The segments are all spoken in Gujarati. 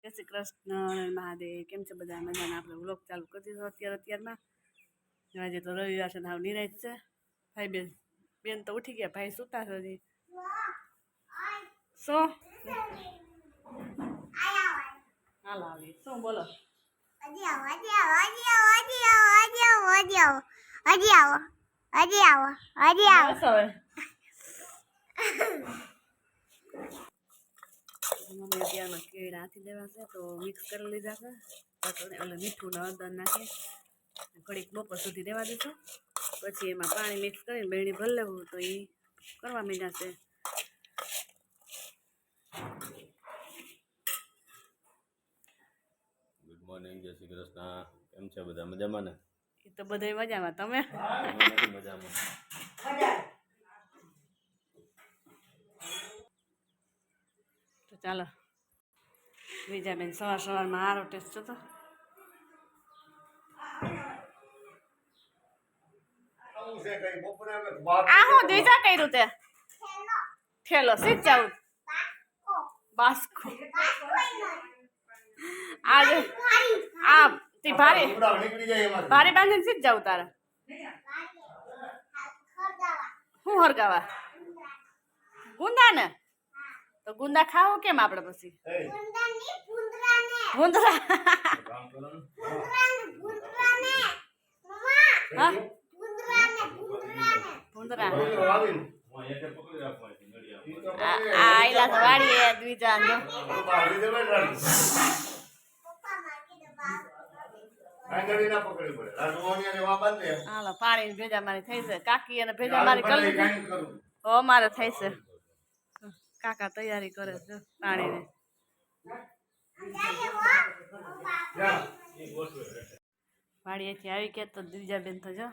જય શ્રી કૃષ્ણ મહાદેવ. કેમ છે બધા? મજાના? આપણે વ્લોગ ચાલુ કરી દીધો અત્યારમાં. આજે તો રવિવાર છે, હાવ નિરાશ છે. ભાઈ બેન તો ઉઠી ગયા, ભાઈ સુતા છે હજી. શું હાલો આવી શું બોલો? મમ્મી અત્યારમાં કેળા હાથી દેવા છે તો મિક્સ કરી લીધા છે. એટલે મીઠું ને હળદર નાખી ઘડીક બપોર સુધી દેવા દીધું. પછી એમાં પાણી મિક્સ કરીને બેણી ભરી લેવું તો એ કરવા માંડ્યા છે. ગુડ મોર્નિંગ, જય શ્રી કૃષ્ણ. કેમ છે બધા? મજામાં ને? એ તો બધા મજામાં. તમે? મજામાં. તો ચાલો બીજા બેન સવારમાં આરો ટેસ્ટ હતો. આ હું દીજા કર્યું તે ઠેલો સીધ જાઉં બાસ્કો આજે આ તી ભારે બાંધીને સીધ જાઉં તારે હું હરગાવા ગુંદા ને તો ગુંદા ખાવો કેમ આપણે પછી ગુંદરા હા ગુંદરા આયલા તો વાડીએ બીજા હાલો પાણી ભેજા મારી થઈ છે. કાકી અને ભેજા મારી કરી લીધી. અમારે થઈ છે. કાકા તૈયારી કરે છે પાણીની. વાડીએથી આવી ગયા તો બીજા બેન તો જો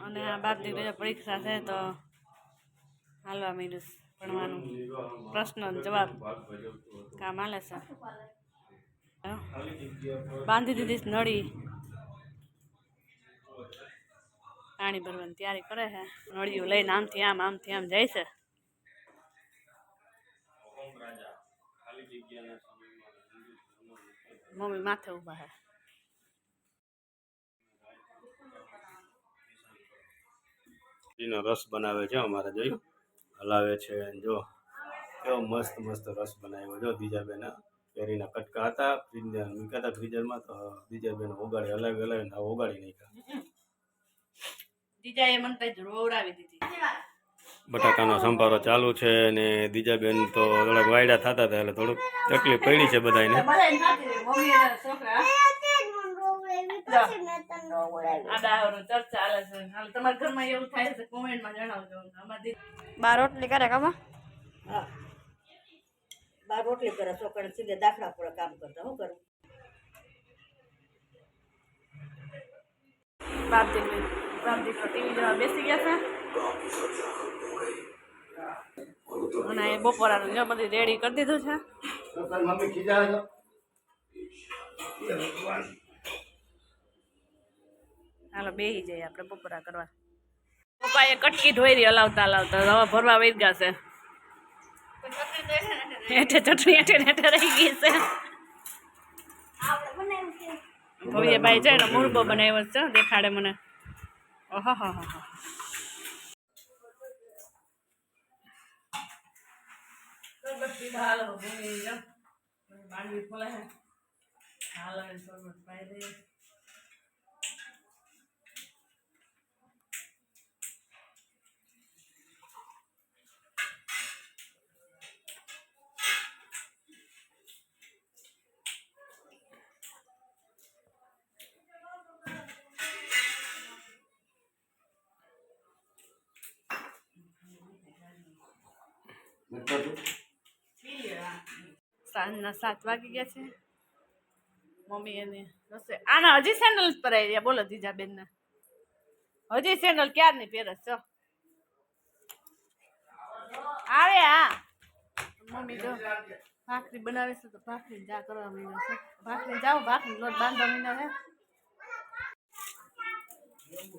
અને આ બાપ દીકરી પરીક્ષા છે તો હાલવા માંડ્યું ભણવાનું. પ્રશ્ન જવાબ કામ હાલે છે. બાંધી દીધી નળી પાણી ભરવાની તૈયારી કરે છે. નળીઓ લઈને આમથી આમ જાય છે. મમ્મી માથે ઉભા છે. રસ બનાવે છે અમારે, જોયું હલાવે છે. જો કેવો મસ્ત મસ્ત રસ બનાવ્યો. જો બીજા બેન કેરીના કટકા હતા ફ્રીજર મૂક્યા હતા ફ્રીઝરમાં, તો બીજા બેન ઓગાળી હલાવીને ઓગાળી નાખ્યા. બટાકાનો સંભારો ચાલુ છે ને દીજા બેન તો થોડાક વાયડા થતા હતા એટલે થોડુંક તકલીફ પડી છે બધાને. બાર રોટલી કરે ખબર? બાર રોટલી કરે છોકરા સીધે દાખલા પડે કામ કરતા. શું કરું? બાપ દીકરો ટીવી જોવા બેસી ગયા છે. અને એ બપોરાનું જો બધું રેડી કરી દીધું છે. હાલો બેસી જઈએ આપણે બપોરા કરવા. પપ્પાએ કટકી ધોઈ હલાવતા હવે ભરવા વહી ગયા છે. હેઠે ચટણી હેઠે રહી ગઈ છે. ભવ્યભાઈ છે ને મુરબો બનાવ્યો છે, દેખાડે મને. ઓહો હો હો સાંજના 7 વાગી ગયા છે. મમ્મી એને રસોઈ આના હજી સેન્ડલ પર આવી રહ્યા. બોલો જીજા બેન ને હજી સેન્ડલ ક્યારની પહેરસ છો આવે. હા મમ્મી જો ભાખરી બનાવે છે તો ભાખરી જા કરવા માંડ્યા છે. ભાખરી જાઓ ભાખરી લોટ બાંધવા માંડ્યા છે. સેન્ડલ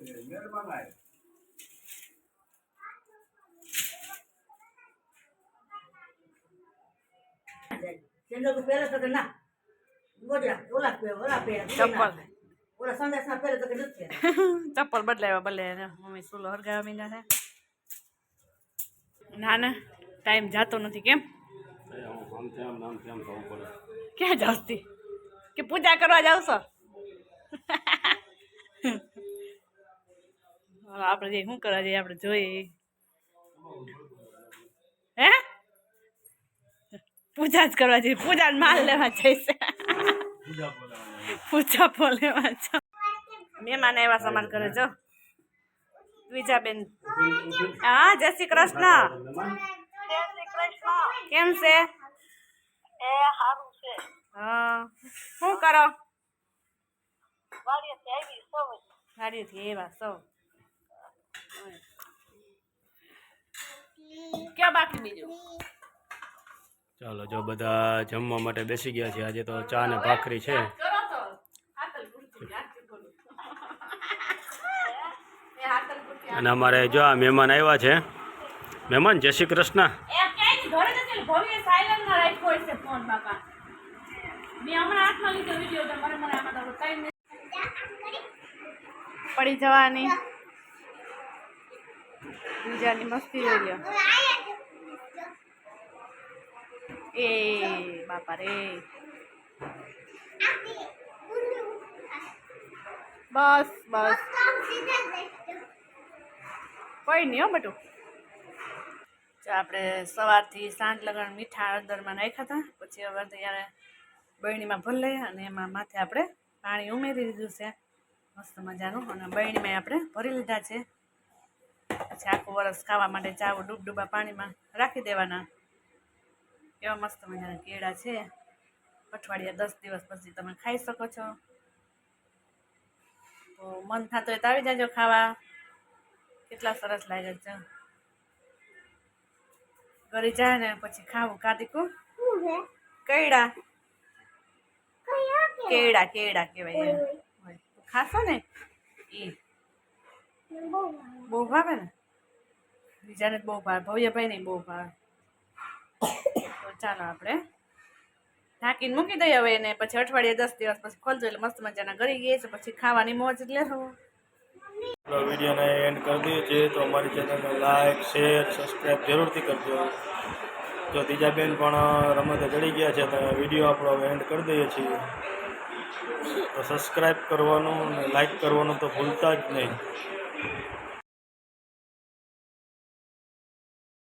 તો પહેરે તો કે ના ગોજરા ઓલા પહેરે ચપ્પલ ઓલા સંદેશા પહેરે તો કે નથી પહેરે. ચપ્પલ બદલાવ્યા ભલે મમ્મી સુલો હરગાવા મીના છે ના ના ટાઈમ જાતો નથી કેમ આમ તેમ થવું પડે. ક્યાં જાવતી કે પૂજા કરવા જાવ છો આપણે જે શું કરવા જઈએ આપણે જોઈએ હે પૂજા જ કરવા જઈએ પૂજા માલ લેવા જઈશે પૂજા પો લેવા છો મહેમાન એવા સમાન કરે જો બીજા બેન હા જય શ્રી કૃષ્ણ કેમ છે હા શું કરો ગાડીથી એવા સૌ ક્યાં બાકી બીજું ચાલો જો બધા જમવા માટે બેસી ગયા છે. આજે તો ચા ને ભાખરી છે. અને અમારે જો આ મહેમાન આવ્યા છે. મહેમાન જય શ્રી કૃષ્ણ. પડી જવાની બીજાની મસ્તી જોઈ લ્યો એ બાપા રે બસ બસ કોઈ નહીં હો બટું આપણે સવારથી સાંજ લગન મીઠા હળદરમાં નાખ્યા હતા પછી હવે ત્યારે બરણીમાં ભરી લઈએ અને એમાં માથે આપણે પાણી ઉમેરી દીધું છે મસ્ત મજાનું અને બરણીમાં આપણે ભરી લીધા છે પછી આખું વરસ ખાવા માટે ચાવો ડૂબડૂબા પાણીમાં રાખી દેવાના એવા મસ્ત મજાના કેળા છે અઠવાડિયા 10 દિવસ પછી તમે ખાઈ શકો છો તો મન થતું હોય તો આવી જાજો ખાવા કેટલા સરસ લાગે છે ઘરે જાય ને પછી ખાવું કાદીકું કેળા કેળા કેળા કહેવાય ખાશો ને એ બહુ ભાવે ને બીજાને જ બહુ ભાવે ભવ્યભાઈ ને બહુ ભાવે તો ચાલો આપણે ઢાંકીને મૂકી દઈએ હવે એને પછી અઠવાડિયે 10 દિવસ પછી ખોલજો એટલે મસ્ત મજાના ગળી ગઈ છે પછી ખાવાની મોજ જ લેશું વિડીયોને એન્ડ કરી દઈએ છીએ તો અમારી ચેનલને લાઈક શેર સબસ્ક્રાઈબ જરૂરથી કરજો. જો ત્રીજા બેન પણ રમતે ચડી ગયા છે તો વિડીયો આપણો હવે એન્ડ કરી દઈએ છીએ. તો સબસ્ક્રાઈબ કરવાનું અને લાઈક કરવાનું તો ભૂલતા જ નહીં.